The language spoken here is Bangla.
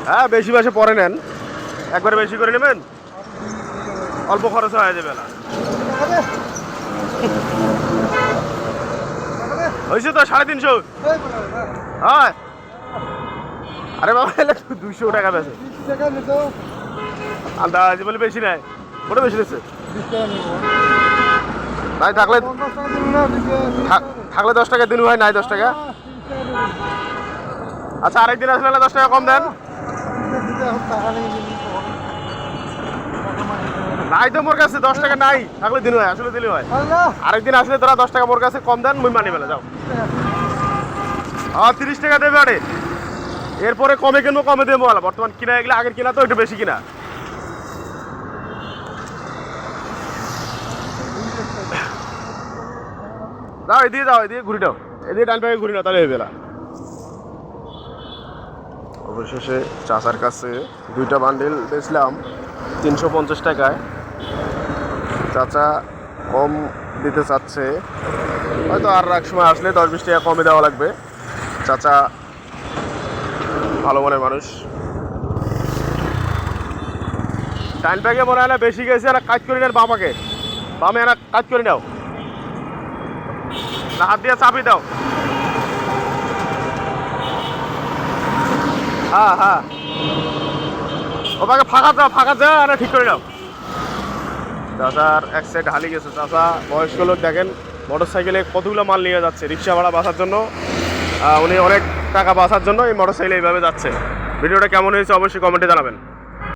হ্যাঁ বেশি মাসে পরে নেন, একবারে বেশি করে নেবেন, অল্প খরচ হয়ে যাবে না। হয়েছে তো 350। হ্যাঁ আরে বাবা এলে 200 টাকা বেশি আন্দাজ বলে বেশি নাই, ওটা বেশি দিচ্ছে নাই। থাকলে 10 টাকা দিন হয় নাই 10 টাকা। আচ্ছা আরেকদিন আসলে 10 টাকা কম দেন। নাই তো মোর কাছে 10 টাকা নাই, থাকলে দিন হয়, আসলে দিলে হয়। আরেকদিন আসলে তোরা 10 টাকা মোর কাছে কম দেন, মুই মানি বেলা যাও। 30 টাকা দেবে আরে, এরপরে কমে কিনবো, কমে দেবো। বর্তমান কিনা এগুলো আগের কিনা তো একটু বেশি কিনা। যাও এদিকে, যাও এদিকে ঘুরে দাও, এদিকে ডান পায়ে ঘুরি না তাহলে হয়ে বেলা। অবশেষে চাচার কাছে 2টা বান্ডিল বেচলাম 350 টাকায়। চাচা কম দিতে চাচ্ছে, হয়তো আর এক সময় আসলে 10-20 টাকা কমে দেওয়া লাগবে। চাচা ভালো মনের মানুষ। ডান প্যাকে মনে হয় না বেশি গেছে, আর কাজ করে নেন বামাকে, বামে এনা কাজ করে নাও, না হাত দিয়ে চাপি দাও। হ্যাঁ হ্যাঁ ওটাকে ফাঁকা যা আর ঠিক করে নাও। চাচার এক সাইড হালি গেছে। চাচা বয়স্ক লোক, দেখেন মোটর সাইকেলে কতগুলো মাল নিয়ে যাচ্ছে রিক্সা ভাড়া বাঁচার জন্য। উনি অনেক টাকা বাঁচার জন্য এই মোটর সাইকেলে এইভাবে যাচ্ছে। ভিডিওটা কেমন হয়েছে অবশ্যই কমেন্টে জানাবেন।